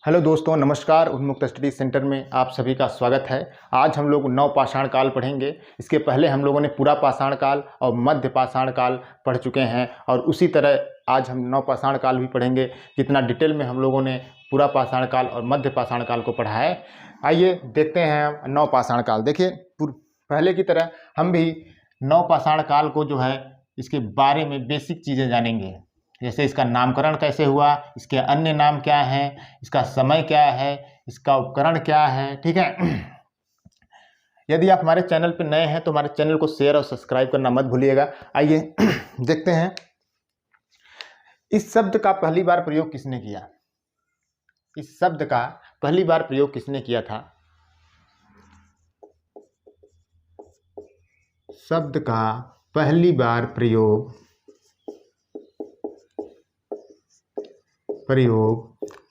Hello दोस्तों, नमस्कार। उन्मुक्त स्टडी सेंटर में आप सभी का स्वागत है। आज हम लोग नवपाषाण काल पढ़ेंगे। इसके पहले हम लोगों ने पूरा पाषाण काल और मध्य पाषाण काल पढ़ चुके हैं और उसी तरह आज हम नवपाषाण काल भी पढ़ेंगे। जितना डिटेल में हम लोगों ने पूरा पाषाण काल और मध्य पाषाण काल को पढ़ा है, आइए देखते हैं हम नवपाषाण काल। देखिए, पहले की तरह हम भी नवपाषाण काल को जो है इसके बारे में बेसिक चीज़ें जानेंगे। जैसे इसका नामकरण कैसे हुआ, इसके अन्य नाम क्या हैं, इसका समय क्या है, इसका उपकरण क्या है। ठीक है। यदि आप हमारे चैनल पर नए हैं तो हमारे चैनल को शेयर और सब्सक्राइब करना मत भूलिएगा। आइए देखते हैं इस शब्द का पहली बार प्रयोग किसने किया। इस शब्द का पहली बार प्रयोग किसने किया था? शब्द का पहली बार प्रयोग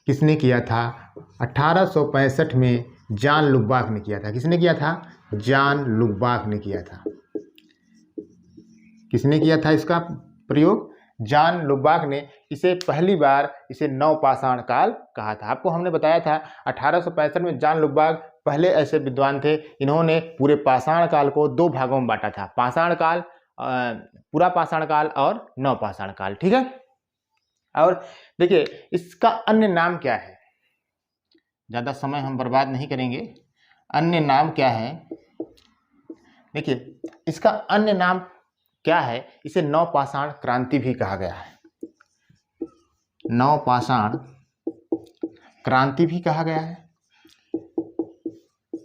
किसने किया था? 1865 में जॉन लुबाक ने किया था। किसने किया था? जॉन लुबाक ने किया था। किसने किया था इसका प्रयोग? जॉन लुबाक ने इसे पहली बार नवपाषाण काल कहा था। आपको हमने बताया था 1865 में जॉन लुबाक पहले ऐसे विद्वान थे, इन्होंने पूरे पाषाण काल को दो भागों में बांटा था, पाषाण काल, पूरा पाषाण काल और नवपाषाण काल। ठीक है। और देखिए, इसका अन्य नाम क्या है? ज़्यादा समय हम बर्बाद नहीं करेंगे। अन्य नाम क्या है? देखिए, इसका अन्य नाम क्या है? इसे नवपाषाण क्रांति भी कहा गया है। नवपाषाण क्रांति भी कहा गया है।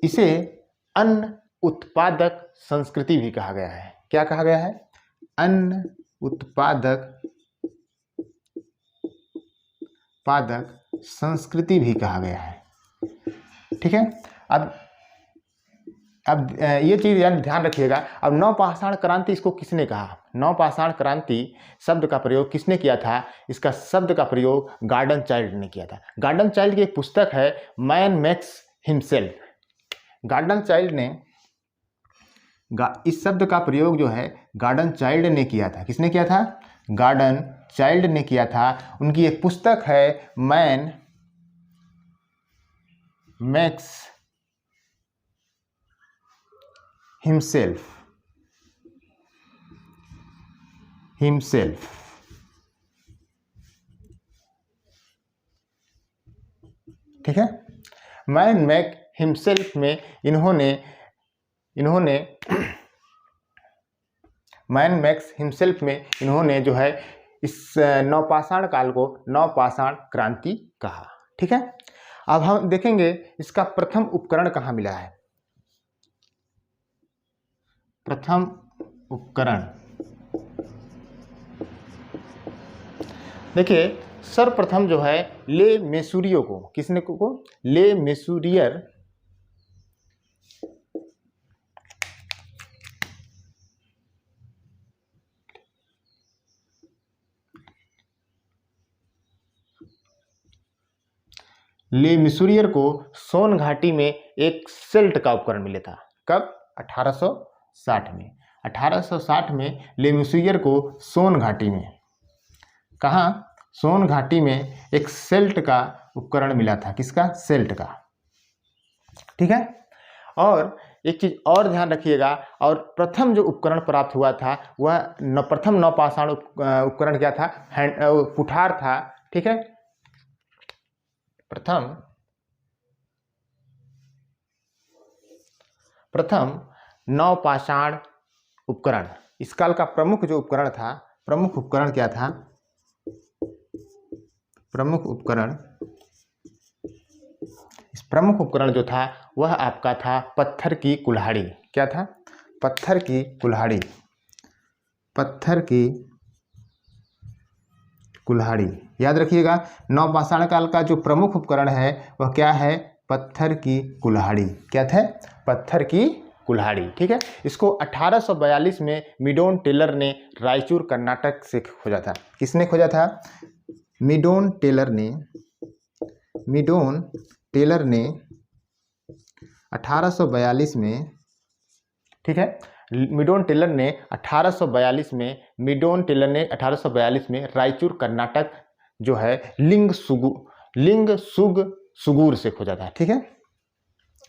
इसे अन्न उत्पादक संस्कृति भी कहा गया है। क्या कहा गया है? अन्न उत्पादक संस्कृति भी कहा गया है। ठीक है। अब ये चीज़ ध्यान रखिएगा। अब नवपाषाण क्रांति इसको किसने कहा? नवपाषाण क्रांति शब्द का प्रयोग किसने किया था? इसका शब्द का प्रयोग गार्डन चाइल्ड ने किया था। गार्डन चाइल्ड की एक पुस्तक है man makes himself. Garden child ने इस शब्द का प्रयोग जो है गार्डन चाइल्ड ने किया था। किसने किया था? गार्डन चाइल्ड ने किया था। उनकी एक पुस्तक है मैन मेक्स हिमसेल्फ। ठीक है। मैन मेक हिमसेल्फ में इन्होंने मैन मेक्स हिमसेल्फ में इन्होंने जो है इस नवपाषाण काल को नवपाषाण क्रांति कहा। ठीक है। अब हम देखेंगे इसका प्रथम उपकरण कहाँ मिला है। प्रथम उपकरण, देखिए, सर्वप्रथम जो है ले मेसूरियो को, किसने को? ले मेसूरियर को सोन घाटी में एक सेल्ट का उपकरण मिला था। कब? 1860 में। 1860 में ले मेसूरियर को सोन घाटी में, कहाँ? सोन घाटी में एक सेल्ट का उपकरण मिला था। किसका? सेल्ट का। ठीक है। और एक चीज और ध्यान रखिएगा, और प्रथम जो उपकरण प्राप्त हुआ था वह प्रथम नवपाषाण उपकरण क्या था? कुठार था। ठीक है। प्रथम नवपाषाण उपकरण, इस काल का प्रमुख जो उपकरण था, प्रमुख उपकरण क्या था? इस प्रमुख उपकरण जो था वह आपका था पत्थर की कुल्हाड़ी। क्या था? पत्थर की कुल्हाड़ी। याद रखिएगा, नवपाषाण काल का जो प्रमुख उपकरण है वह क्या है? पत्थर की कुल्हाड़ी। क्या था? पत्थर की कुल्हाड़ी। ठीक है। इसको 1842 में मिडोन टेलर ने रायचूर कर्नाटक से खोजा था। किसने खोजा था? मिडोन टेलर ने 1842 में, ठीक है, मिडोन टेलर ने 1842 में रायचूर कर्नाटक जो है लिंगसुग सुगूर से खोजा था। ठीक है,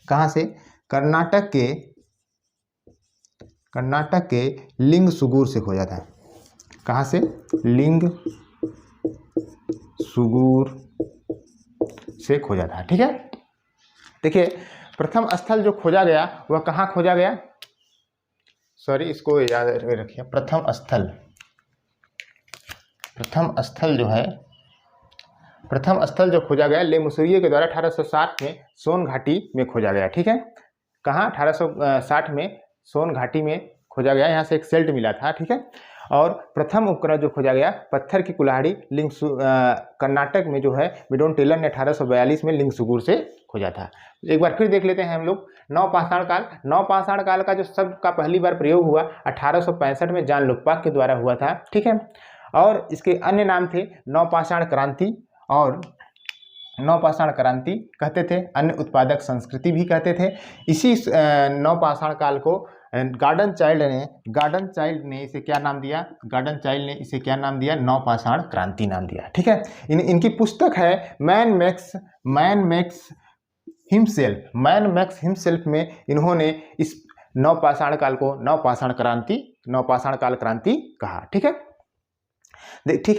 कहाँ से? कर्नाटक के लिंग सुगूर से खोजा था। कहाँ से? लिंग सुगूर से खोजा था। ठीक है, देखिए प्रथम स्थल जो खोजा गया वह कहाँ खोजा गया? सॉरी, इसको याद रखिए। प्रथम स्थल जो खोजा गया ले मसूरिया के द्वारा 1860 में सोन घाटी में खोजा गया। ठीक है, कहाँ? 1860 में सोन घाटी में खोजा गया, यहाँ से एक सेल्ट मिला था। ठीक है, और प्रथम उपकरण जो खोजा गया पत्थर की कुल्हाड़ी कर्नाटक में जो है मिडोन टेलर ने 1842 में लिंगसुगूर से खोजा था। एक बार फिर देख लेते हैं हम लोग नवपाषाण काल। नवपाषाण काल का जो शब्द का पहली बार प्रयोग हुआ 1865 में जॉन लुकपाक के द्वारा हुआ था। ठीक है, और इसके अन्य नाम थे नवपाषाण क्रांति और नवपाषाण क्रांति कहते थे, अन्य उत्पादक संस्कृति भी कहते थे। इसी नवपाषाण काल को गार्डन चाइल्ड ने इसे क्या नाम दिया? नवपाषाण क्रांति नाम दिया। ठीक है, इनकी पुस्तक है मैन मैक्स हिमसेल्फ में इन्होंने इस नवपाषाण काल को नवपाषाण काल क्रांति कहा। ठीक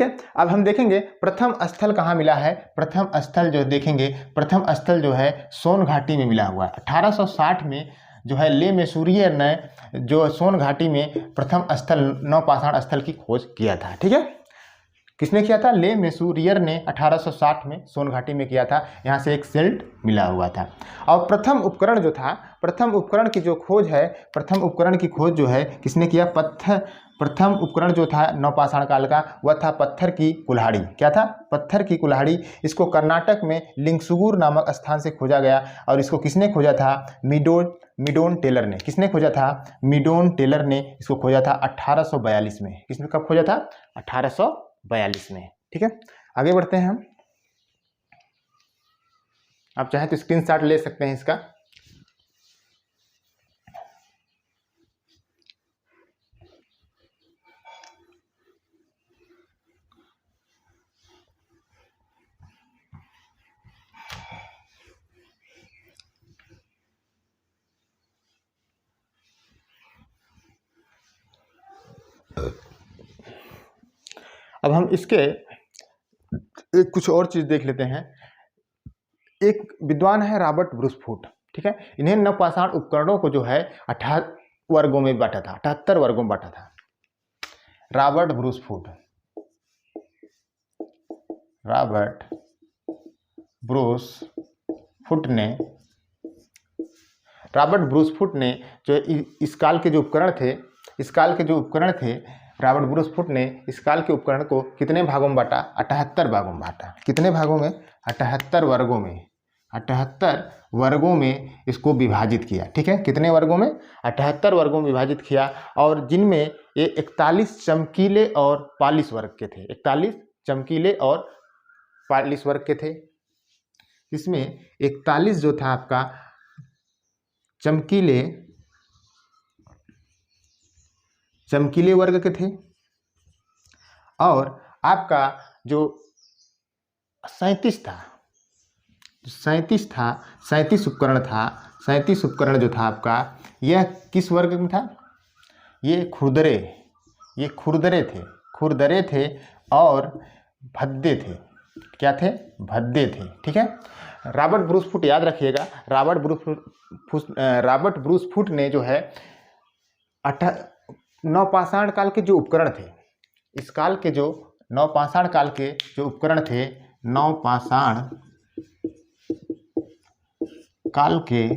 है, अब हम देखेंगे प्रथम स्थल कहाँ मिला है। प्रथम स्थल जो है सोन घाटी में मिला हुआ है। 1860 में जो है ले मैसूरियर ने जो सोन घाटी में प्रथम स्थल नवपाषाण स्थल की खोज किया था। ठीक है, किसने किया था? ले मैसूरियर ने 1860 में सोन घाटी में किया था, यहाँ से एक सेल्ट मिला हुआ था। और प्रथम उपकरण की खोज जो है किसने किया? प्रथम उपकरण जो था नवपाषाण काल का वह था पत्थर की कुल्हाड़ी। क्या था? पत्थर की कुल्हाड़ी। इसको कर्नाटक में लिंगसुगूर नामक स्थान से खोजा गया और इसको किसने खोजा था? मिडोन टेलर ने। किसने खोजा था? मिडोन टेलर ने इसको खोजा था 1842 में। किसने कब खोजा था? 1842 में। ठीक है, आगे बढ़ते हैं हम। आप चाहे तो स्क्रीनशॉट ले सकते हैं इसका। अब हम इसके कुछ और चीज देख लेते हैं। एक विद्वान है रॉबर्ट ब्रूसफुट। ठीक है, इन्हें नवपाषाण उपकरणों को जो है 78 वर्गों में बांटा था। रॉबर्ट ब्रूसफुट ने जो इस काल के जो उपकरण थे रॉबर्ट ब्रूसफुट ने इस काल के उपकरण को कितने भागों में बांटा? 78 भागों में बांटा। कितने भागों में? 78 वर्गों में इसको विभाजित किया। ठीक है, कितने वर्गों में? 78 वर्गों में विभाजित किया, और जिनमें ये 41 चमकीले और पालिश वर्ग के थे। 41 चमकीले और पालिश वर्ग के थे। इसमें 41 जो था आपका चमकीले वर्ग के थे, और आपका जो 37 उपकरण जो था आपका, यह किस वर्ग में था? ये खुरदरे थे और भद्दे थे। क्या थे? भद्दे थे। ठीक है, रॉबर्ट ब्रूसफुट याद रखिएगा। रॉबर्ट ब्रूसफुट ने जो है नवपाषाण काल के जो उपकरण थे, इस काल के जो नवपाषाण काल के जो उपकरण थे, नवपाषाण काल के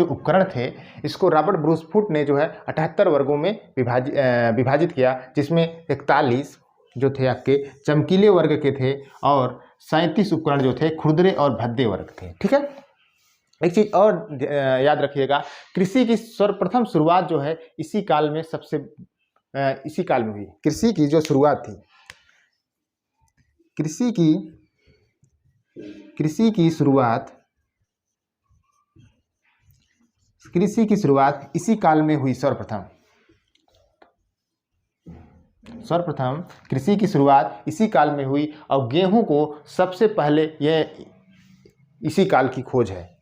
उपकरण थे, इसको रॉबर्ट ब्रूसफुट ने जो है 78 वर्गों में विभाजित किया, जिसमें 41 जो थे आपके चमकीले वर्ग के थे और 37 उपकरण जो थे खुरदरे और भद्दे वर्ग थे। ठीक है, एक चीज और याद रखिएगा, कृषि की सर्वप्रथम शुरुआत जो है इसी काल में हुई। कृषि की जो शुरुआत थी, कृषि की शुरुआत इसी काल में हुई सर्वप्रथम। सर्वप्रथम कृषि की शुरुआत इसी काल में हुई और गेहूं को सबसे पहले यह इसी काल की खोज है।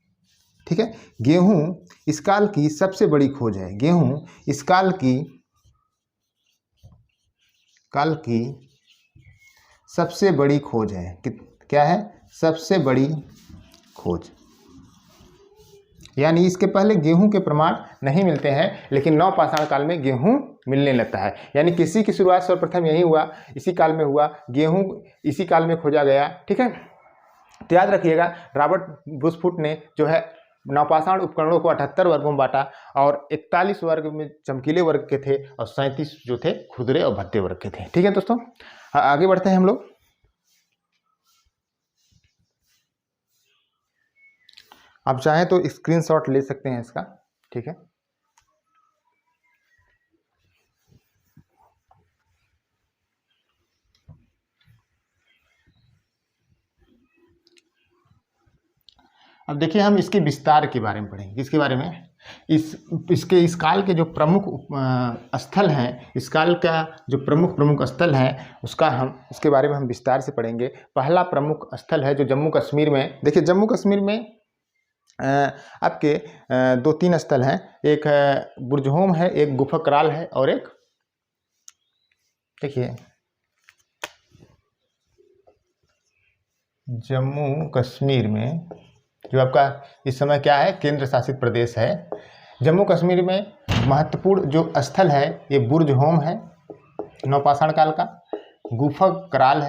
ठीक है, गेहूं इस काल की सबसे बड़ी खोज है। गेहूं इस काल की सबसे बड़ी खोज है। क्या है? सबसे बड़ी खोज। यानी इसके पहले गेहूं के प्रमाण नहीं मिलते हैं, लेकिन नवपाषाण काल में गेहूं मिलने लगता है। यानी कृषि की शुरुआत सर्वप्रथम यही हुआ, इसी काल में हुआ। गेहूं इसी काल में खोजा गया। ठीक है, तो याद रखिएगा, रॉबर्ट ब्रूसफुट ने जो है नवपाषाण उपकरणों को 78 वर्गों में बांटा और 41 वर्ग में चमकीले वर्ग के थे और 37 जो थे खुरदरे और भद्दे वर्ग के थे। ठीक है दोस्तों, आगे बढ़ते हैं हम लोग। आप चाहें तो स्क्रीनशॉट ले सकते हैं इसका। ठीक है, अब देखिए हम इसके विस्तार के बारे में पढ़ेंगे। किसके बारे में? इस काल के जो प्रमुख स्थल हैं, इस काल का जो प्रमुख स्थल हैं, उसका हम इसके बारे में हम विस्तार से पढ़ेंगे। पहला प्रमुख स्थल है जो जम्मू कश्मीर में। देखिए जम्मू कश्मीर में आपके 2-3 स्थल हैं। एक बुर्जहोम है, एक गुफा-कराल है और एक, देखिए जम्मू कश्मीर में जो आपका इस समय क्या है, केंद्र शासित प्रदेश है। जम्मू कश्मीर में महत्वपूर्ण जो स्थल है ये बुर्जहोम है नवपाषाण काल का, गुफा-कराल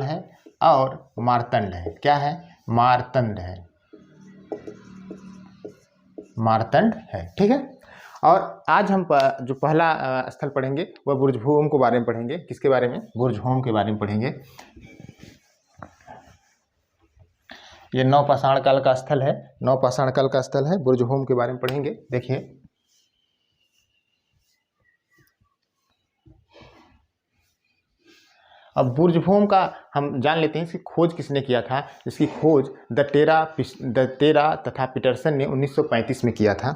है और मारतंड है। क्या है? मारतंड है। ठीक है, और आज हम जो पहला स्थल पढ़ेंगे वह बुर्जहोम के बारे में पढ़ेंगे। किसके बारे में? बुर्जहोम के बारे में पढ़ेंगे। ये नवपाषाण काल का स्थल है, नवपाषाण काल का स्थल है। बुर्जहोम के बारे में पढ़ेंगे। देखिए अब बुर्जहोम का हम जान लेते हैं इसकी खोज किसने किया था। इसकी खोज द टेरा तथा पीटरसन ने 1935 में किया था।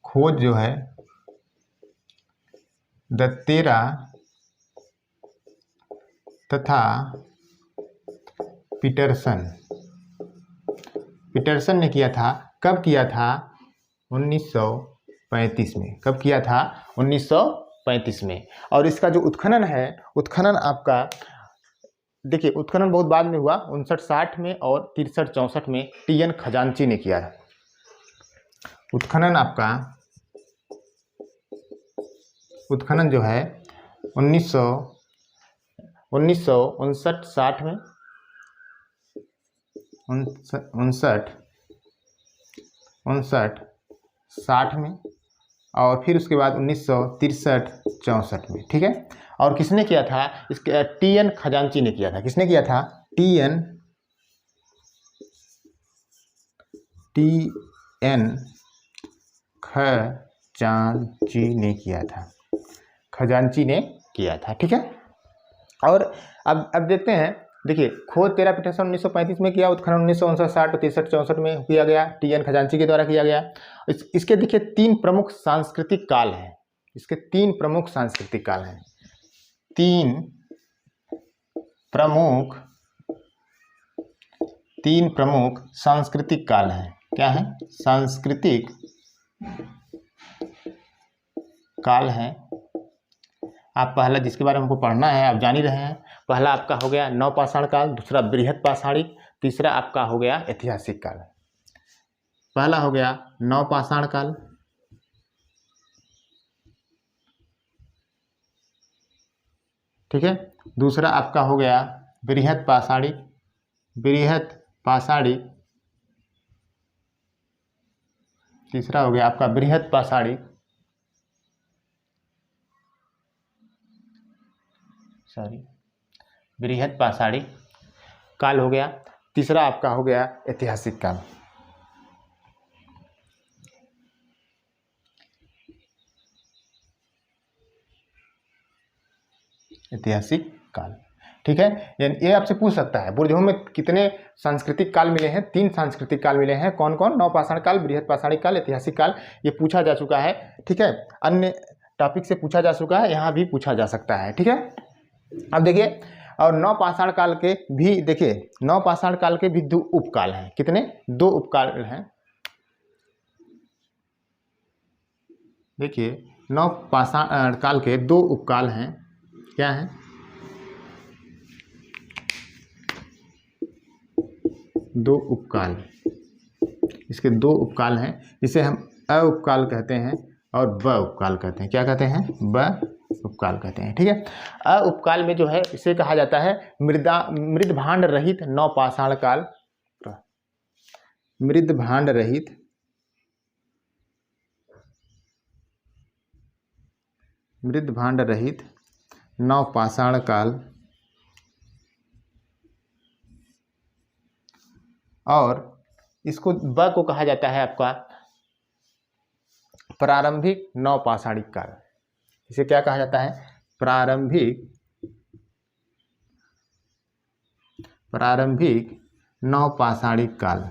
खोज जो है द टेरा तथा पीटरसन ने किया था। कब किया था? 1935 में। कब किया था? 1935 में। और इसका जो उत्खनन आपका, देखिए उत्खनन बहुत बाद में हुआ, 59-60 में और 63-64 में टी.एन. खजांची ने किया। उत्खनन जो है 1959-60 में, 59-60 में और फिर उसके बाद 1963-64 में। ठीक है, और किसने किया था? इसके टी.एन. खजांची ने किया था। किसने किया था? टी.एन. खजांची ने किया था। ठीक है, और अब देखते हैं। देखिए खोज टेरा पीटरसन 1935 में किया, उत्खनन 1959-60 और 63-64 में किया गया, टी.एन. खजांची के द्वारा किया गया। इसके देखिए 3 प्रमुख सांस्कृतिक काल हैं। इसके 3 प्रमुख सांस्कृतिक काल हैं। 3 प्रमुख सांस्कृतिक काल हैं। क्या है? सांस्कृतिक काल है। आप पहला जिसके बारे में हमको पढ़ना है आप जान ही रहे हैं। पहला आपका हो गया नवपाषाण काल, दूसरा बृहत पाषाणिक, तीसरा आपका हो गया ऐतिहासिक काल। पहला हो गया नवपाषाण काल, ठीक है। दूसरा आपका हो गया बृहत पाषाणिक, तीसरा हो गया आपका बृहत पाषाणिक काल हो गया। तीसरा आपका हो गया ऐतिहासिक काल। ऐतिहासिक काल ठीक है, यानी ये आपसे पूछ सकता है बुर्जों में कितने सांस्कृतिक काल मिले हैं, 3 सांस्कृतिक काल मिले हैं, कौन कौन, नवपाषाण काल, बृहत पाषाणिक काल, ऐतिहासिक काल, ये पूछा जा चुका है। ठीक है, अन्य टॉपिक से पूछा जा चुका है, यहाँ भी पूछा जा सकता है। ठीक है, अब देखिए, और नवपाषाण काल के भी देखिए, नवपाषाण काल के भी 2 उपकाल हैं। कितने? 2 उपकाल हैं। देखिए, नवपाषाण काल के 2 उपकाल हैं। क्या हैं? 2 उपकाल, इसके 2 उपकाल हैं, जिसे हम अ उपकाल कहते हैं और ब उपकाल कहते हैं। क्या कहते हैं? ब उपकाल कहते हैं। ठीक है, अ उपकाल में जो है इसे कहा जाता है मृदभांड रहित नवपाषाण काल। मृदभांड रहित नवपाषाण काल, और इसको ब को कहा जाता है आपका प्रारंभिक नवपाषाणिक काल। इसे क्या कहा जाता है? प्रारंभिक नवपाषाणिक काल।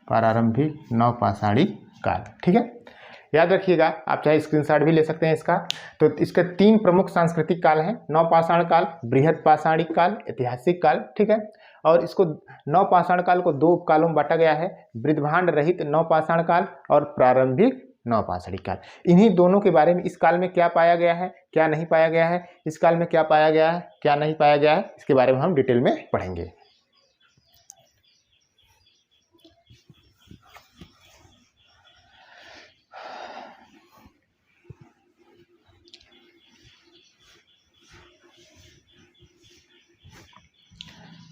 प्रारंभिक नवपाषाणिक काल। ठीक है, याद रखिएगा, आप चाहे स्क्रीनशॉट भी ले सकते हैं इसका। तो इसके 3 प्रमुख सांस्कृतिक काल हैं, नवपाषाण काल, बृहत पाषाणिक काल, ऐतिहासिक काल। ठीक है, और इसको नवपाषाण काल को 2 उपकालों में बांटा गया है, मृदभांड रहित नवपाषाण काल और प्रारंभिक नवपाषाणिक काल। इन्हीं दोनों के बारे में इस काल में क्या पाया गया है, क्या नहीं पाया गया है, इस काल में क्या पाया गया है, क्या नहीं पाया गया है, इसके बारे में हम डिटेल में पढ़ेंगे।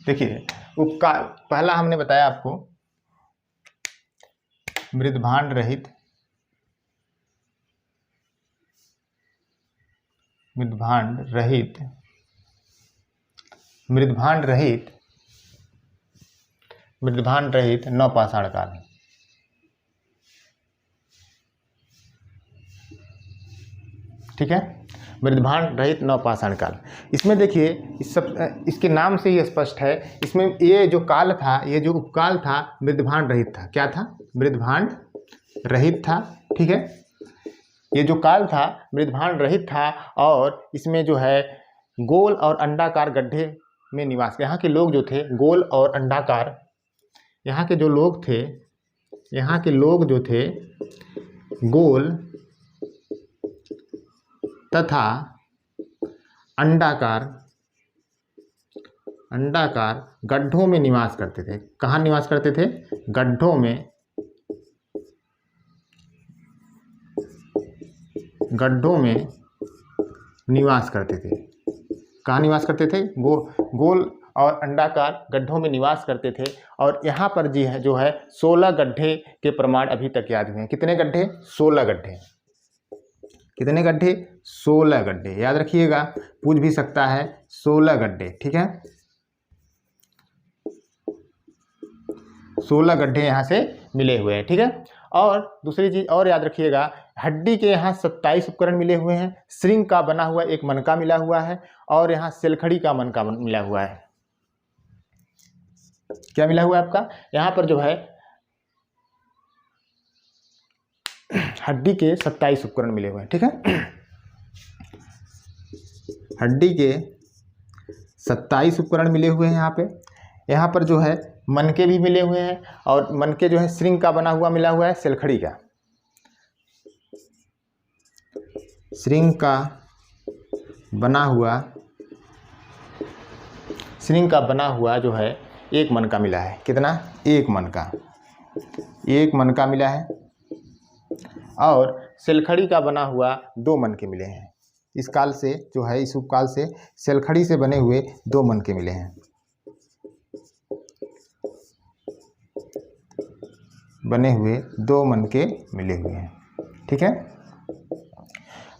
देखिए, उपकाल पहला हमने बताया आपको, मृदभांड रहित नवपाषाण काल। ठीक है, मृदभांड रहित नवपाषाण काल। इसमें देखिए, इसके नाम से ही स्पष्ट है, इसमें ये जो काल था, ये जो उपकाल था, मृदभांड रहित था। क्या था? मृदभांड रहित था। ठीक है, ये जो काल था मृदभांड रहित था, और इसमें जो है गोल और अंडाकार गड्ढे में निवास, यहाँ के लोग जो थे गोल और अंडाकार, यहाँ के जो लोग जो थे गोल तथा अंडाकार गड्ढों में निवास करते थे। कहाँ निवास करते थे? गड्ढों में निवास करते थे। कहाँ निवास करते थे? गोल और अंडाकार गड्ढों में निवास करते थे। और यहाँ पर जी है जो है 16 गड्ढे के प्रमाण अभी तक याद हुए हैं। कितने गड्ढे? 16 गड्ढे। कितने गड्ढे? 16 गड्ढे। याद रखिएगा, पूछ भी सकता है, 16 गड्ढे। ठीक है, 16 गड्ढे यहाँ से मिले हुए हैं। ठीक है, और दूसरी चीज और याद रखिएगा, हड्डी के यहाँ 27 उपकरण मिले हुए हैं, श्रृंग का बना हुआ एक मनका मिला हुआ है, और यहाँ सेलखड़ी का मनका मिला हुआ है। क्या मिला हुआ है आपका? यहाँ पर जो है हड्डी के 27 उपकरण मिले हुए हैं। ठीक है, हड्डी के 27 उपकरण मिले हुए हैं यहाँ पर जो है मनके भी मिले हुए हैं, और मनके जो है श्रृंग का बना हुआ मिला हुआ है, सेलखड़ी का, श्रृंग का बना हुआ जो है एक मनका मिला है। कितना? एक मनका मिला है, और सेलखड़ी का बना हुआ 2 मनके मिले हैं। इस काल से जो है, इस उपकाल से सेलखड़ी से बने हुए 2 मनके मिले हैं। बने हुए 2 मनके मिले हुए हैं। ठीक है,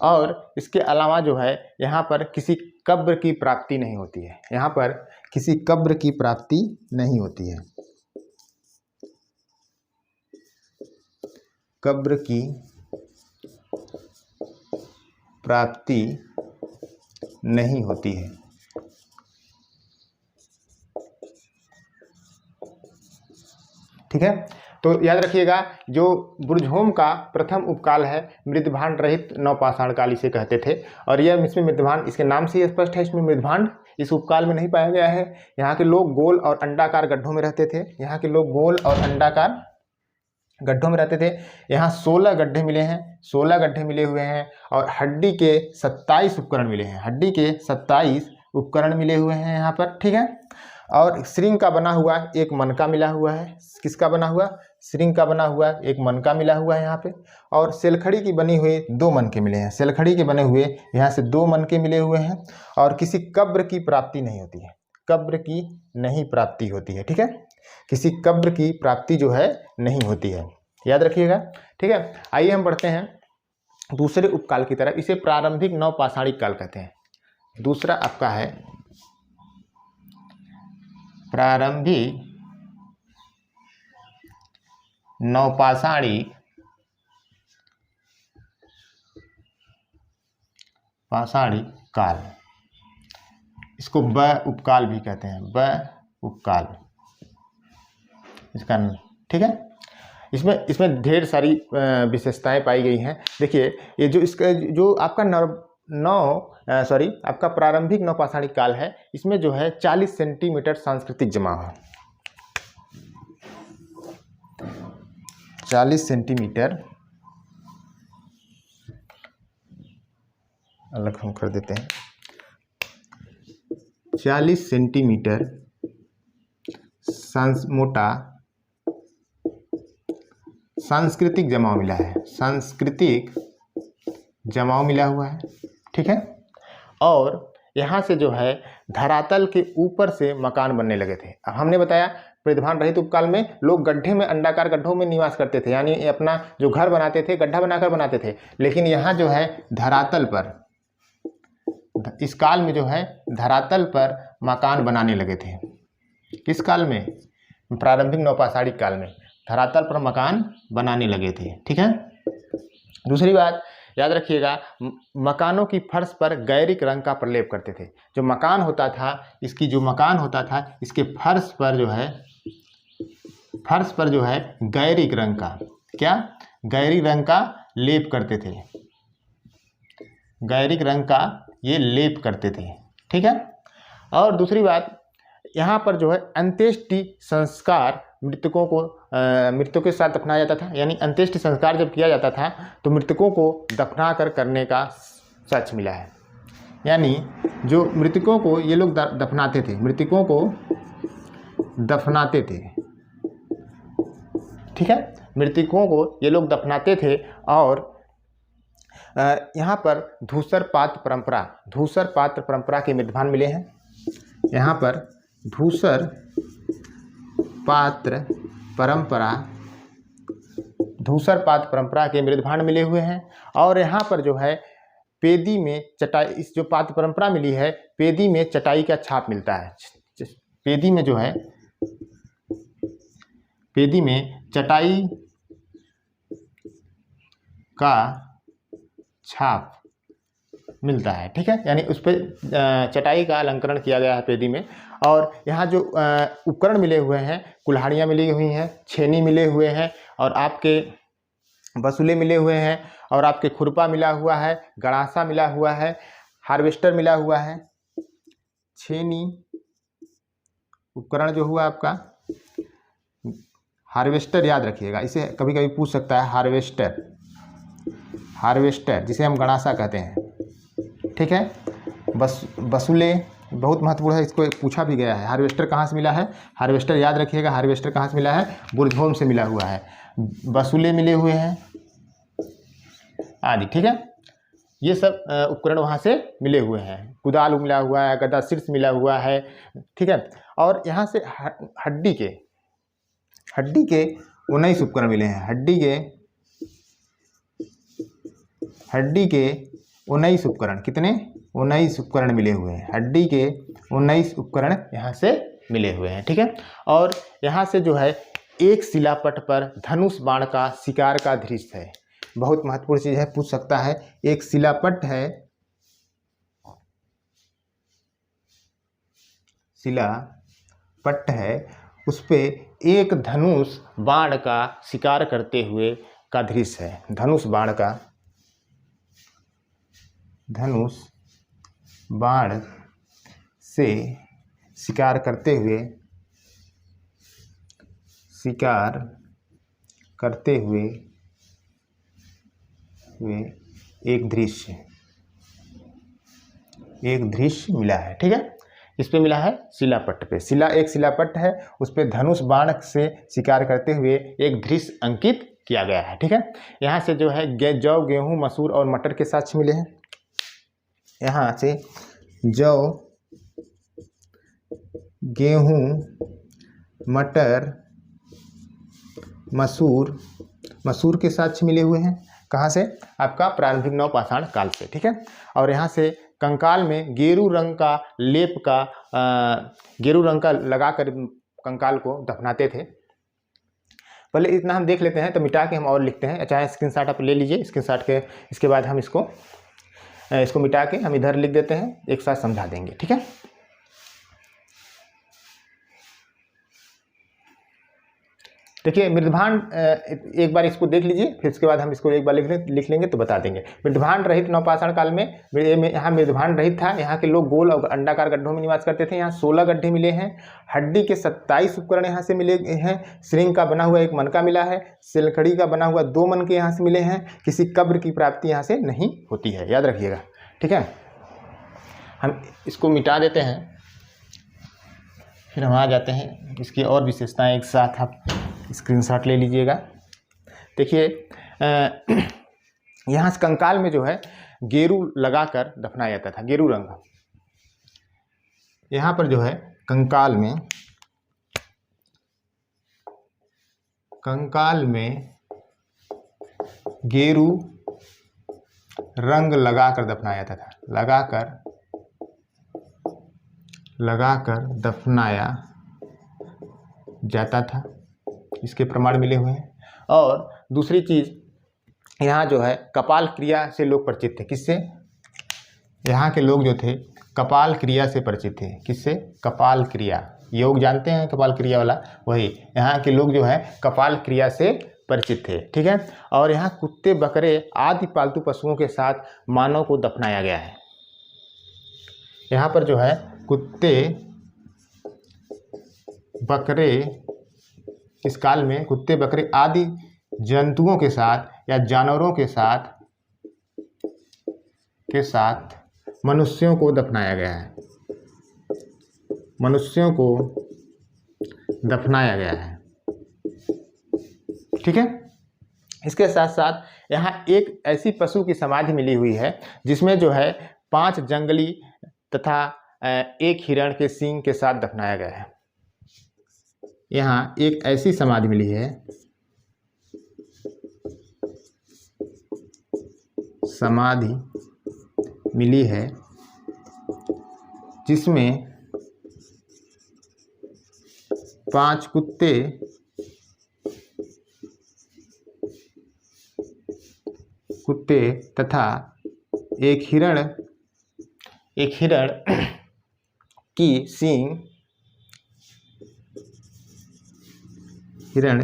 और इसके अलावा जो है यहाँ पर किसी कब्र की प्राप्ति नहीं होती है। यहाँ पर किसी कब्र की प्राप्ति नहीं होती है। कब्र की प्राप्ति नहीं होती है। ठीक है, तो याद रखिएगा जो बुर्जहोम का प्रथम उपकाल है मृदभांड रहित नवपाषाण काल इसे कहते थे। और यह इसमें मृदभांड, इसके नाम से स्पष्ट है, इसमें मृदभांड इस उपकाल में नहीं पाया गया है। यहाँ के लोग गोल और अंडाकार गड्ढों में रहते थे। यहाँ के लोग गोल और अंडाकार गड्ढों में रहते थे। यहाँ 16 गड्ढे मिले हैं, 16 गड्ढे मिले हुए हैं और हड्डी के 27 उपकरण मिले हैं। हड्डी के 27 उपकरण मिले हुए हैं यहाँ पर। ठीक है, और श्रृंग का बना हुआ एक मनका मिला हुआ है। किसका बना हुआ? श्रृंग का बना हुआ एक मनका मिला हुआ है यहाँ पे। और सेलखड़ी की बनी हुई 2 मनके मिले हैं। सेलखड़ी के बने हुए यहाँ से 2 मनके मिले हुए हैं। और किसी कब्र की प्राप्ति नहीं होती है, कब्र की नहीं प्राप्ति होती है। ठीक है, किसी कब्र की प्राप्ति जो है नहीं होती है, याद रखिएगा। ठीक है, आइए हम बढ़ते हैं दूसरे उपकाल की तरफ। इसे प्रारंभिक नवपाषाणिक काल कहते हैं। दूसरा आपका है प्रारंभिक नवपाषाणिक काल, इसको ब उपकाल भी कहते हैं, ब उपकाल इसका। ठीक है, इसमें ढेर सारी विशेषताएं पाई गई हैं। देखिए, ये जो इसका जो आपका आपका प्रारंभिक नवपाषाणिक काल है, इसमें जो है 40 सेंटीमीटर सांस्कृतिक जमाव है। 40 सेंटीमीटर अलग हम कर देते हैं। 40 सेंटीमीटर मोटा सांस्कृतिक जमाव मिला है, सांस्कृतिक जमाव मिला हुआ है। ठीक है, और यहाँ से जो है धरातल के ऊपर से मकान बनने लगे थे। अब हमने बताया मृदभांड रहित उपकाल में लोग गड्ढे में, अंडाकार गड्ढों में निवास करते थे, यानी अपना जो घर बनाते थे गड्ढा बनाकर बनाते थे। लेकिन यहाँ जो है धरातल पर, इस काल में जो है धरातल पर मकान बनाने लगे थे। किस काल में? प्रारंभिक नवपाषाणिक काल में धरातल पर मकान बनाने लगे थे। ठीक है, दूसरी बात याद रखिएगा, मकानों की फर्श पर गैरिक रंग का प्रलेप करते थे। जो मकान होता था, इसकी जो मकान होता था, इसके फर्श पर जो है गैरिक रंग का, क्या? गैरिक रंग का लेप करते थे। गैरिक रंग का ये लेप करते थे। ठीक है, और दूसरी बात, यहाँ पर जो है अंत्येष्टि संस्कार मृतकों को मृतकों के साथ दफनाया जाता था। यानी अंत्येष्टि संस्कार जब किया जाता था तो मृतकों को दफना कर करने का सच मिला है। यानी जो मृतकों को ये लोग दफनाते थे, मृतकों को दफनाते थे। ठीक है, मृतकों को ये लोग दफनाते थे। और यहाँ पर धूसर पात्र परंपरा के मृदभांड मिले हैं। यहाँ पर धूसर पात्र परंपरा के मृदभांड मिले हुए हैं। और यहाँ पर जो है पेदी में चटाई, इस जो पात्र परंपरा मिली है, पेदी में चटाई का छाप मिलता है। पेदी में जो है, पेदी में चटाई का छाप मिलता है। ठीक है, यानी उस पर चटाई का अलंकरण किया गया है पेदी में। और यहाँ जो उपकरण मिले हुए हैं, कुल्हाड़ियाँ मिली हुई हैं, छेनी मिले हुए हैं, और आपके बसुले मिले हुए हैं, और आपके खुरपा मिला हुआ है, गड़ासा मिला हुआ है, हार्वेस्टर मिला हुआ है। छेनी उपकरण जो हुआ आपका हार्वेस्टर, याद रखिएगा, इसे कभी कभी पूछ सकता है। हार्वेस्टर जिसे हम गड़ासा कहते हैं। ठीक है, बसुले बहुत महत्वपूर्ण है, इसको पूछा भी गया है। हार्वेस्टर कहाँ से मिला है? हार्वेस्टर याद रखिएगा, हार्वेस्टर कहाँ से मिला है? बुर्जहोम से मिला हुआ है। बसुले मिले हुए हैं आदि। ठीक है, ये सब उपकरण वहाँ से मिले हुए हैं। कुदाल मिला हुआ है, गदा शीर्ष मिला हुआ है। ठीक है, और यहाँ से हड्डी के 19 उपकरण मिले हैं। हड्डी के 19 उपकरण, कितने? 19 उपकरण मिले हुए हैं। हड्डी के 19 उपकरण यहाँ से मिले हुए हैं। ठीक है, और यहाँ से जो है एक शिलापट पर धनुष बाण का शिकार का दृश्य है। बहुत महत्वपूर्ण चीज़ है, पूछ सकता है। एक शिलापट है, शिलापट्ट है, उस पे एक धनुष बाण का शिकार करते हुए का दृश्य है। धनुष बाण से शिकार करते हुए एक दृश्य मिला है। ठीक है, इस पे मिला है शिलापट्ट पे। एक शिलापट्ट है, उस पे धनुष बाण से शिकार करते हुए एक दृश्य अंकित किया गया है। ठीक है, यहाँ से जो है जौ, गेहूँ, मसूर और मटर के साक्ष्य मिले हैं। यहाँ से जौ, गेहूँ, मटर, मसूर के साक्ष्य मिले हुए हैं। कहाँ से? आपका प्रारंभिक नवपाषाण काल से। ठीक है, और यहाँ से कंकाल में गेरू रंग का लगाकर कंकाल को दफनाते थे। पहले इतना हम देख लेते हैं, तो मिटा के हम और लिखते हैं। चाहे स्क्रीनशॉट आप ले लीजिए, स्क्रीनशॉट के इसके बाद हम इसको मिटा के हम इधर लिख देते हैं, एक साथ समझा देंगे। ठीक है, देखिए मृदभांड, एक बार इसको देख लीजिए, फिर उसके बाद हम इसको एक बार लिख लेंगे तो बता देंगे। मृदभांड रहित नवपाषाण काल में यहाँ मृदभांड रहित था। यहाँ के लोग गोल और अंडाकार गड्ढों में निवास करते थे। यहाँ 16 गड्ढे मिले हैं। हड्डी के 27 उपकरण यहाँ से मिले हैं। श्रृंग का बना हुआ एक मनका मिला है। सिलखड़ी का बना हुआ 2 मनके यहाँ से मिले हैं। किसी कब्र की प्राप्ति यहाँ से नहीं होती है, याद रखिएगा। ठीक है, हम इसको मिटा देते हैं, फिर हम आ जाते हैं इसकी और विशेषताएं एक साथ आप स्क्रीनशॉट ले लीजिएगा। देखिए यहाँ से कंकाल में जो है गेरू लगाकर दफनाया जाता था, गेरू रंग। यहाँ पर जो है कंकाल में गेरू रंग लगाकर दफनाया जाता था, लगाकर दफनाया जाता था। इसके प्रमाण मिले हुए हैं। और दूसरी चीज़, यहाँ जो है कपाल क्रिया से लोग परिचित थे। किससे? यहाँ के लोग जो थे कपाल क्रिया से परिचित थे। किससे? कपाल क्रिया, योग जानते हैं कपाल क्रिया वाला, वही। यहाँ के लोग जो है कपाल क्रिया से परिचित थे। ठीक है, और यहाँ कुत्ते, बकरे आदि पालतू पशुओं के साथ मानव को दफनाया गया है। यहाँ पर जो है कुत्ते, बकरे, इस काल में कुत्ते, बकरे आदि जंतुओं के साथ या जानवरों के साथ मनुष्यों को दफनाया गया है। ठीक है, इसके साथ साथ यहाँ एक ऐसी पशु की समाधि मिली हुई है जिसमें जो है 5 जंगली तथा एक हिरण के सींग के साथ दफनाया गया है। यहाँ एक ऐसी समाधि मिली है जिसमें 5 कुत्ते तथा एक हिरण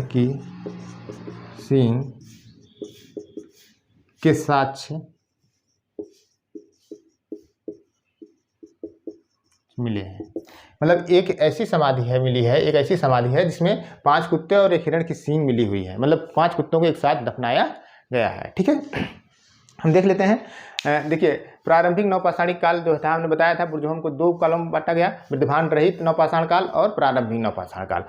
की सींग के साक्ष्य मिले हैं। मतलब एक ऐसी समाधि है जिसमें 5 कुत्ते और एक हिरण की सींग मिली हुई है। मतलब 5 कुत्तों को एक साथ दफनाया गया है। ठीक है, हम देख लेते हैं। देखिए प्रारंभिक नवपाषाणिक काल जो था, हमने बताया था जो हमको 2 कालों में बांटा गया, मृदभांड रहित नवपाषाण काल और प्रारंभिक नवपाषाण काल।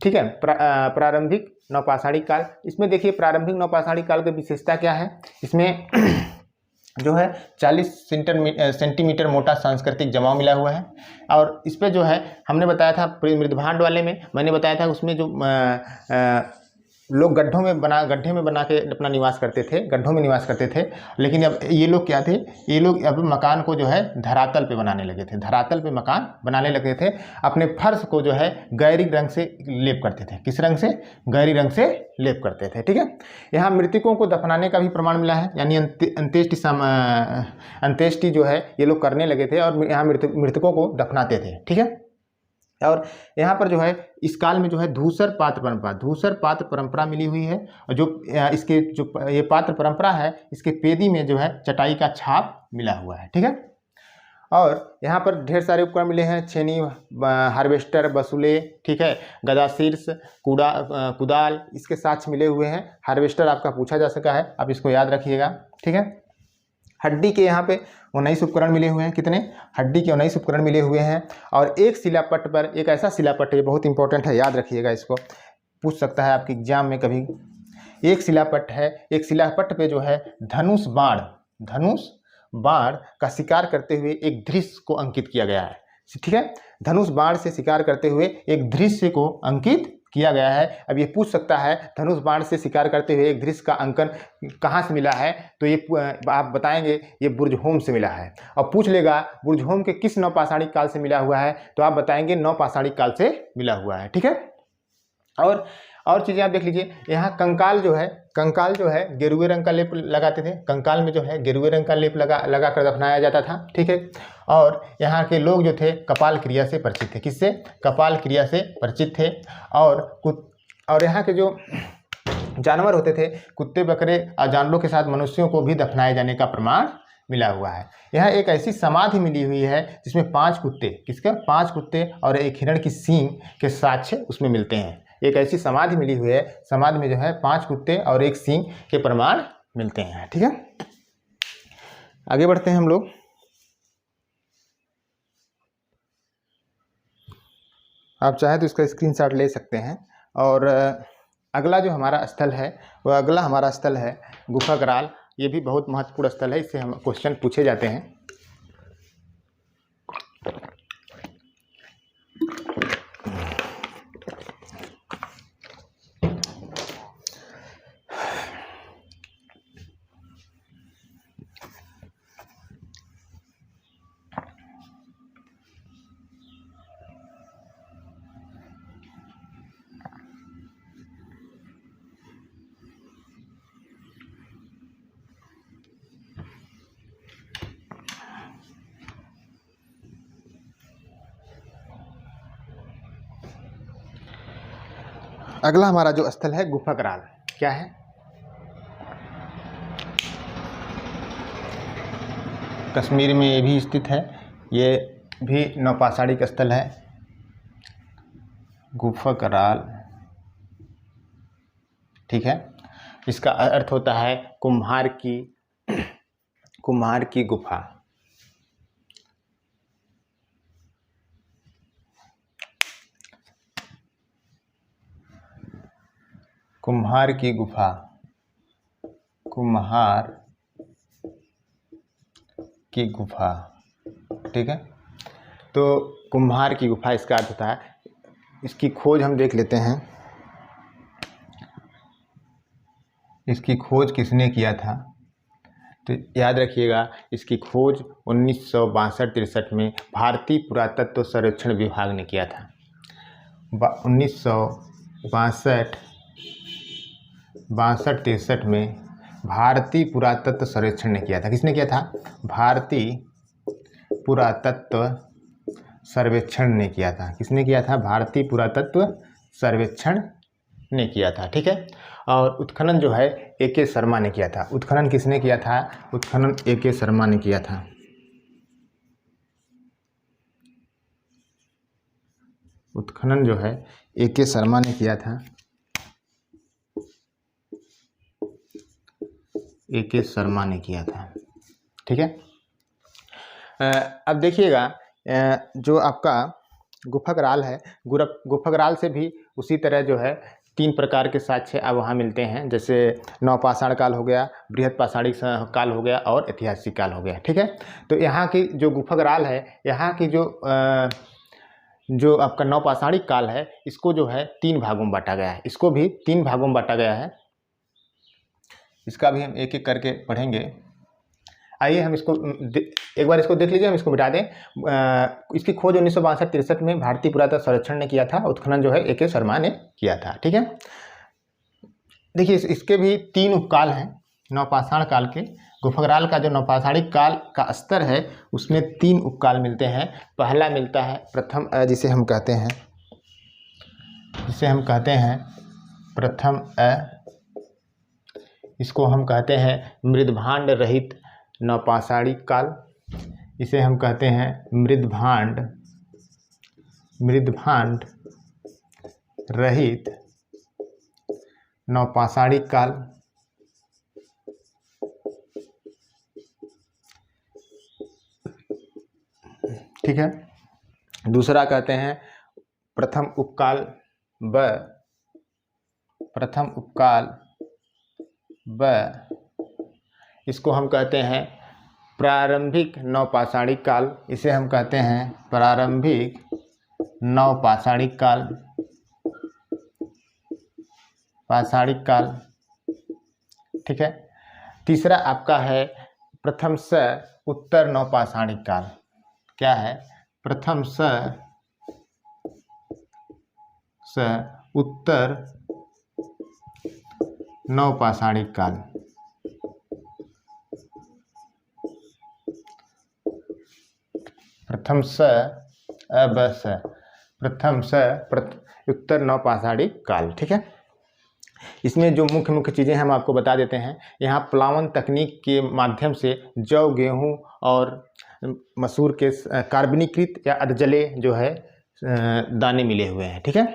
ठीक है, प्रारंभिक नवपाषाणिक काल, इसमें देखिए प्रारंभिक नवपाषाणिक काल की विशेषता क्या है। इसमें जो है 40 सेंटीमीटर मोटा सांस्कृतिक जमाव मिला हुआ है। और इस पर जो है हमने बताया था मृदभांड वाले में, मैंने बताया था उसमें जो लोग गड्ढे में बना के अपना निवास करते थे। लेकिन अब ये लोग क्या थे, ये लोग अब मकान को जो है धरातल पे बनाने लगे थे, मकान बनाने लगे थे। अपने फर्श को जो है गहरी रंग से लेप करते थे। किस रंग से? गहरी रंग से लेप करते थे। ठीक है, यहाँ मृतकों को दफनाने का भी प्रमाण मिला है, यानी अंत्येष्टि जो है ये लोग करने लगे थे और यहाँ मृतकों को दफनाते थे। ठीक है, और यहाँ पर जो है इस काल में जो है धूसर पात्र परंपरा मिली हुई है। और जो इसके जो ये पात्र परंपरा है, इसके पेदी में जो है चटाई का छाप मिला हुआ है। ठीक है। और यहाँ पर ढेर सारे उपकरण मिले हैं, छेनी, हार्वेस्टर, बसुले, ठीक है, गदा शीर्ष, कुदाल, इसके साथ मिले हुए हैं। हार्वेस्टर आपका पूछा जा सका है, आप इसको याद रखिएगा। ठीक है। हड्डी के यहाँ पे 19 उपकरण मिले हुए हैं। कितने? हड्डी के 19 उपकरण मिले हुए हैं। और एक शिलापट्ट पर, एक ऐसा शिलापट्ट, ये बहुत इंपॉर्टेंट है, याद रखिएगा, इसको पूछ सकता है आपके एग्जाम में कभी। एक शिलापट्ट है, एक शिलापट्ट पे जो है धनुष बाण का शिकार करते हुए एक दृश्य को अंकित किया गया है। ठीक है। धनुष बाण से शिकार करते हुए एक दृश्य को अंकित किया गया है। अब ये पूछ सकता है धनुष बाण से शिकार करते हुए एक दृश्य का अंकन कहाँ से मिला है, तो ये आप बताएंगे ये बुर्जहोम से मिला है। और पूछ लेगा बुर्जहोम के किस नवपाषाणिक काल से मिला हुआ है, तो आप बताएंगे नवपाषाणिक काल से मिला हुआ है। ठीक है। और चीज़ें आप देख लीजिए, यहाँ कंकाल जो है गेरुए रंग का लेप लगाते थे। कंकाल में जो है गेरुए रंग का लेप लगा कर दफनाया जाता था। ठीक है। और यहाँ के लोग जो थे कपाल क्रिया से परिचित थे। किससे? कपाल क्रिया से परिचित थे। और यहाँ के जो जानवर होते थे, कुत्ते, बकरे और जानवरों के साथ मनुष्यों को भी दफनाए जाने का प्रमाण मिला हुआ है। यहाँ एक ऐसी समाधि मिली हुई है जिसमें 5 कुत्ते, किसका? 5 कुत्ते और एक हिरण की सींग के साक्ष्य उसमें मिलते हैं। एक ऐसी समाधि मिली हुई है, समाधि में जो है 5 कुत्ते और एक सींग के प्रमाण मिलते हैं। ठीक है। आगे बढ़ते हैं हम लोग। आप चाहे तो इसका स्क्रीनशॉट ले सकते हैं। और अगला जो हमारा स्थल है, वह अगला हमारा स्थल है गुफा कराल। ये भी बहुत महत्वपूर्ण स्थल है, इससे हम क्वेश्चन पूछे जाते हैं। अगला हमारा जो स्थल है गुफा कराल, क्या है? कश्मीर में ये भी स्थित है। ये भी नवपाषाणिक स्थल है, गुफा कराल। ठीक है। इसका अर्थ होता है कुम्हार की गुफा। कुम्हार की गुफा, कुम्हार की गुफा। ठीक है। तो कुम्हार की गुफा इसका अर्थ होता है। इसकी खोज हम देख लेते हैं। इसकी खोज किसने किया था, तो याद रखिएगा, इसकी खोज 1962-63 में भारतीय पुरातत्व सर्वेक्षण विभाग ने किया था। 1962-63 में भारतीय पुरातत्व सर्वेक्षण ने किया था। किसने किया था? भारतीय पुरातत्व सर्वेक्षण ने किया था। किसने किया था? भारतीय पुरातत्व सर्वेक्षण ने किया था। ठीक है। और उत्खनन जो है A.K. शर्मा ने किया था। उत्खनन किसने किया था? उत्खनन A.K. शर्मा ने किया था। उत्खनन जो है A.K. शर्मा ने किया था। A.K. शर्मा ने किया था। ठीक है। अब देखिएगा, जो आपका गुफा कराल है, गुफा कराल से भी उसी तरह जो है 3 प्रकार के साक्ष्य अब वहाँ मिलते हैं। जैसे नवपाषाण काल हो गया, बृहद पाषाणिक काल हो गया और ऐतिहासिक काल हो गया। ठीक है। तो यहाँ की जो गुफा कराल है, यहाँ की जो आपका नवपाषाणिक काल है, इसको जो है 3 भागों में बांटा गया है। इसको भी 3 भागों में बांटा गया है। इसका भी हम एक एक करके पढ़ेंगे। आइए हम इसको एक बार इसको देख लीजिए, हम इसको मिटा दें। इसकी खोज 1962-63 में भारतीय पुरातत्व सर्वेक्षण ने किया था। उत्खनन जो है A.K. शर्मा ने किया था। ठीक है। देखिए इसके भी 3 उपकाल हैं नवपाषाण काल के। गुफकराल का जो नवपाषाणिक काल का स्तर है उसमें 3 उपकाल मिलते हैं। पहला मिलता है प्रथम जिसे हम कहते हैं प्रथम इसको हम कहते हैं मृदभांड रहित नवपाषाणिक काल। इसे हम कहते हैं मृदभांड रहित नवपाषाणिक काल। ठीक है। दूसरा कहते हैं प्रथम उपकाल ब, इसको हम कहते हैं प्रारंभिक नवपाषाणिक काल। इसे हम कहते हैं प्रारंभिक नवपाषाणिक काल। ठीक है। तीसरा आपका है प्रथम स उत्तर नवपाषाणिक काल। क्या है? प्रथम स उत्तर नवपाषाणिक काल। प्रथम स उत्तर नवपाषाणिक काल। ठीक है। इसमें जो मुख्य मुख्य चीज़ें हम आपको बता देते हैं। यहाँ प्लावन तकनीक के माध्यम से जौ, गेहूँ और मसूर के कार्बनीकृत या अधजले जो है दाने मिले हुए हैं। ठीक है।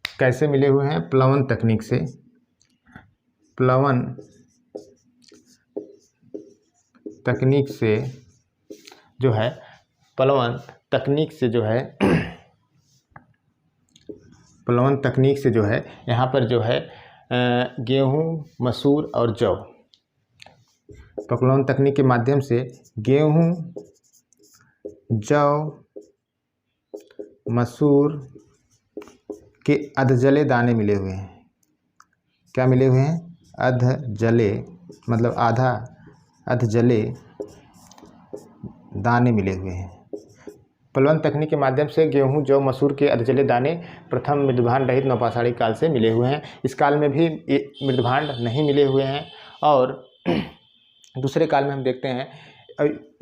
कैसे मिले हुए हैं? प्लावन तकनीक से। प्लावन तकनीक से जो है प्लावन तकनीक से जो है यहाँ पर जो है गेहूँ, मसूर और जौ, प्लावन तकनीक के माध्यम से गेहूँ, जौ, मसूर के अधजले दाने मिले हुए हैं। क्या मिले हुए हैं? अधजले, मतलब आधा अधजले दाने मिले हुए हैं। प्लावन तकनीक के माध्यम से गेहूं, जौ, मसूर के अधजले दाने प्रथम मृदभांड रहित नवपाषाणिक काल से मिले हुए हैं। इस काल में भी मृदभांड नहीं मिले हुए हैं। और दूसरे काल में हम देखते हैं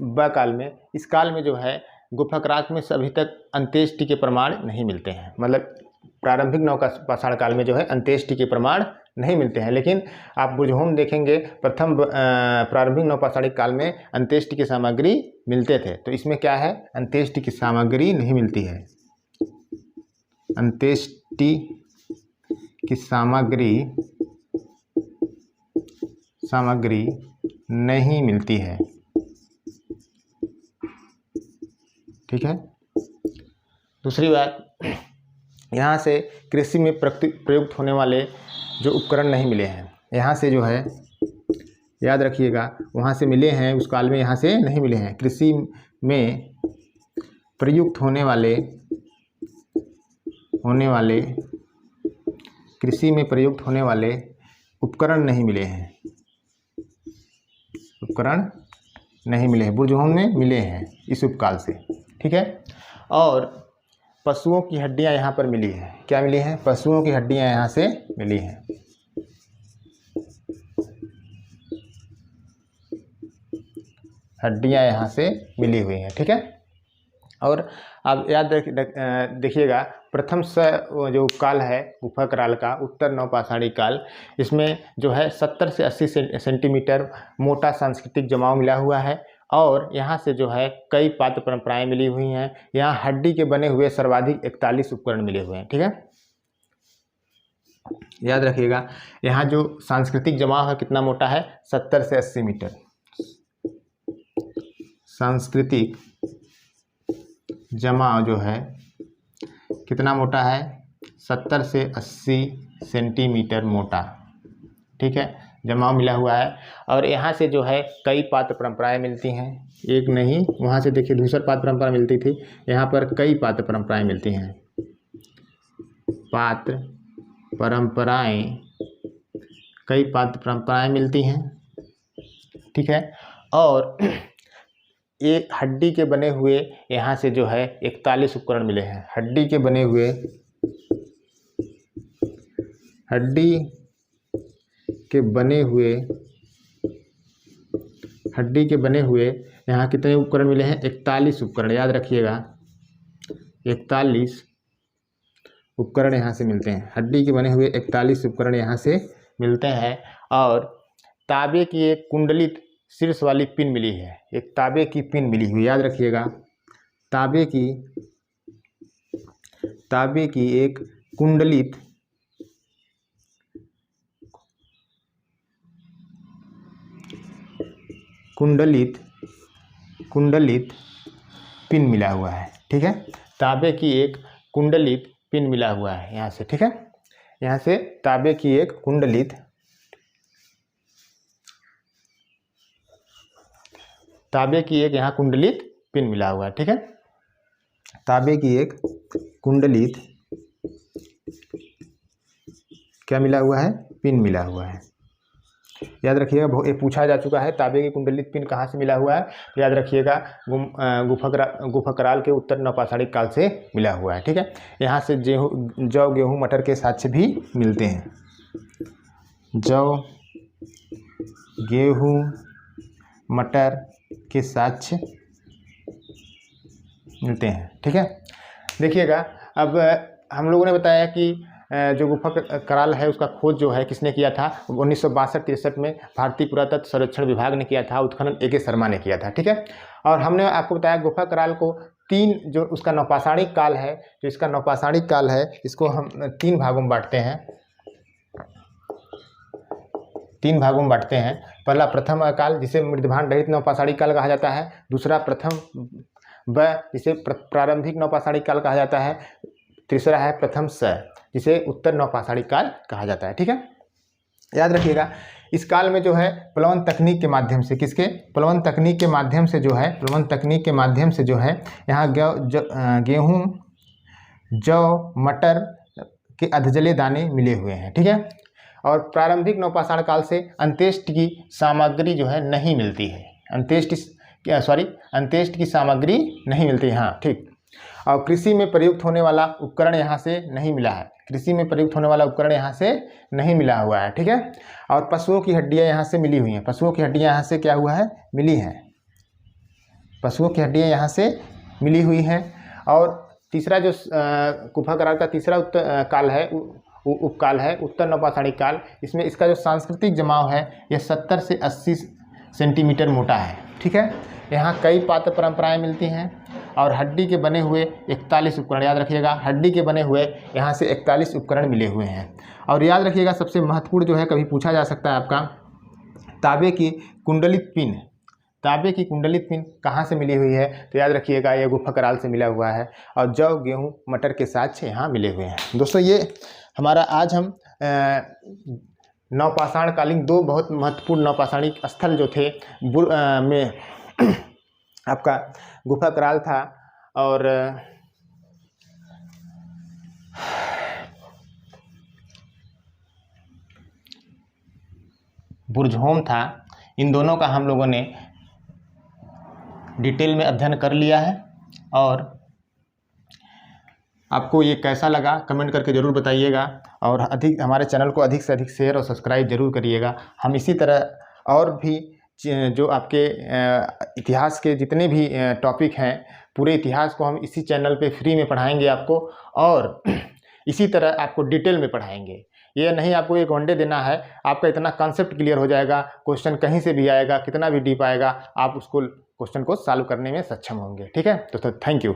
ब काल में। इस काल में जो है गुफकराल में अभी तक अंत्येष्टि के प्रमाण नहीं मिलते हैं। मतलब प्रारंभिक नवपाषाण काल में जो है अंत्येष्टि के प्रमाण नहीं मिलते हैं। लेकिन आप बुझौन देखेंगे प्रथम प्रारंभिक नवपाषाणिक काल में अंत्येष्टि की सामग्री मिलते थे। तो इसमें क्या है? अंत्येष्टि की सामग्री नहीं मिलती है। अंत्येष्टि की सामग्री नहीं मिलती है। ठीक है। दूसरी बात, यहाँ से कृषि में प्रयुक्त होने वाले जो उपकरण नहीं मिले हैं। यहाँ से जो है याद रखिएगा, वहाँ से मिले हैं उस काल में, यहाँ से नहीं मिले हैं। कृषि में प्रयुक्त होने वाले उपकरण नहीं मिले हैं। बुरजोहन में मिले हैं इस उपकाल से। ठीक है। और पशुओं की हड्डियां यहाँ पर मिली हैं। क्या मिली हैं? पशुओं की हड्डियां यहाँ से मिली हैं। हड्डियां यहाँ से मिली हुई हैं। ठीक है। और अब याद देखिएगा प्रथम जो काल है गुफकराल का, उत्तर नवपाषाणिक काल, इसमें जो है 70 से 80 सेंटीमीटर मोटा सांस्कृतिक जमाव मिला हुआ है। और यहाँ से जो है कई पात्र परंपराएं मिली हुई हैं। यहाँ हड्डी के बने हुए सर्वाधिक 41 उपकरण मिले हुए हैं। ठीक है। याद रखिएगा, यहाँ जो सांस्कृतिक जमाव है कितना मोटा है? 70 से 80 मीटर। सांस्कृतिक जमाव जो है कितना मोटा है? 70 से 80 सेंटीमीटर मोटा। ठीक है, जमाव मिला हुआ है। और यहाँ से जो है कई पात्र परंपराएं मिलती हैं। एक नहीं, वहाँ से देखिए दूसरा पात्र परंपरा मिलती थी, यहाँ पर कई पात्र परंपराएं मिलती हैं। कई पात्र परंपराएं मिलती हैं। ठीक है। और ये हड्डी के बने हुए यहाँ से जो है 41 उपकरण मिले हैं। हड्डी के बने हुए यहाँ कितने उपकरण मिले हैं? 41 उपकरण, याद रखिएगा 41 उपकरण यहाँ से मिलते हैं। हड्डी के बने हुए 41 उपकरण यहाँ से मिलते हैं। और तांबे की एक कुंडलित शीर्ष वाली पिन मिली है, एक तांबे की पिन मिली हुई, याद रखिएगा तांबे की एक कुंडलित पिन मिला हुआ है। ठीक है, तांबे की एक कुंडलित पिन मिला हुआ है यहाँ से। ठीक है, यहाँ से तांबे की एक कुंडलित यहाँ कुंडलित पिन मिला हुआ है। ठीक है, तांबे की एक कुंडलित क्या मिला हुआ है? पिन मिला हुआ है। याद रखिएगा, ये पूछा जा चुका है तांबे की कुंडलित पिन कहाँ से मिला हुआ है। तो याद रखिएगा गुफा कराल के उत्तर नवपाषाणिक काल से मिला हुआ है। ठीक है, यहाँ से जौ गेहूँ मटर के साक्ष्य भी मिलते हैं। जौ गेहूँ मटर के साक्ष्य मिलते हैं। ठीक है, देखिएगा अब हम लोगों ने बताया कि जो गुफा कराल है उसका खोज जो है किसने किया था? 1962-63 में भारतीय पुरातत्व सर्वेक्षण विभाग ने किया था, उत्खनन A.K. शर्मा ने किया था। ठीक है, और हमने आपको बताया गुफा कराल को तीन, जो उसका नवपाषाणिक काल है, जो इसका नवपाषाणिक काल है, इसको हम 3 भागों में बांटते हैं। 3 भागों में बांटते हैं। पहला प्रथम काल, जिसे मृदभान रहित नवपाषाणिक काल कहा जाता है। दूसरा प्रथम व, जिसे प्रारंभिक नवपाषाणिक काल कहा जाता है। तीसरा है प्रथम स, जिसे उत्तर नवपाषाणिक काल कहा जाता है। ठीक है, याद रखिएगा इस काल में जो है प्लवन तकनीक के माध्यम से, किसके? प्लवन तकनीक के माध्यम से जो है यहाँ गेहूँ जौ मटर के अधजले दाने मिले हुए हैं। ठीक है, और प्रारंभिक नवपाषाण काल से अंत्येष्टि की सामग्री जो है नहीं मिलती है। अंत्येष्टि की सामग्री नहीं मिलती। हाँ ठीक, और कृषि में प्रयुक्त होने वाला उपकरण यहाँ से नहीं मिला है। हुआ है। ठीक है, और पशुओं की हड्डियाँ यहाँ से मिली हुई हैं। पशुओं की हड्डियाँ यहाँ से क्या हुआ है? मिली हुई हैं। और तीसरा जो गुफा कराल का तीसरा काल है, उपकाल है उत्तर नवपाषाणिक काल। इसमें इसका जो सांस्कृतिक जमाव है यह 70 से 80 सेंटीमीटर मोटा है। ठीक है, यहाँ कई पात्र परंपराएं मिलती हैं। और हड्डी के बने हुए 41 उपकरण, याद रखिएगा हड्डी के बने हुए यहाँ से 41 उपकरण मिले हुए हैं। और याद रखिएगा सबसे महत्वपूर्ण जो है, कभी पूछा जा सकता है आपका, तांबे की कुंडलित पिन कहाँ से मिली हुई है? तो याद रखिएगा ये गुफा कराल से मिला हुआ है। और जौ गेहूँ मटर के साक्ष्य यहाँ मिले हुए हैं। दोस्तों, ये हमारा आज हम नवपाषाण कालीन 2 बहुत महत्वपूर्ण नवपाषाणिक स्थल जो थे में आपका गुफा कराल था और बुर्जहोम था। इन दोनों का हम लोगों ने डिटेल में अध्ययन कर लिया है। और आपको ये कैसा लगा कमेंट करके ज़रूर बताइएगा। और हमारे चैनल को अधिक से अधिक शेयर और सब्सक्राइब जरूर करिएगा। हम इसी तरह और भी जो आपके इतिहास के जितने भी टॉपिक हैं, पूरे इतिहास को हम इसी चैनल पे फ्री में पढ़ाएंगे आपको, और इसी तरह आपको डिटेल में पढ़ाएंगे। ये नहीं आपको एक वनडे देना है, आपका इतना कॉन्सेप्ट क्लियर हो जाएगा, क्वेश्चन कहीं से भी आएगा, कितना भी डीप आएगा, आप उसको क्वेश्चन को सॉल्व करने में सक्षम होंगे। ठीक है, तो थैंक यू।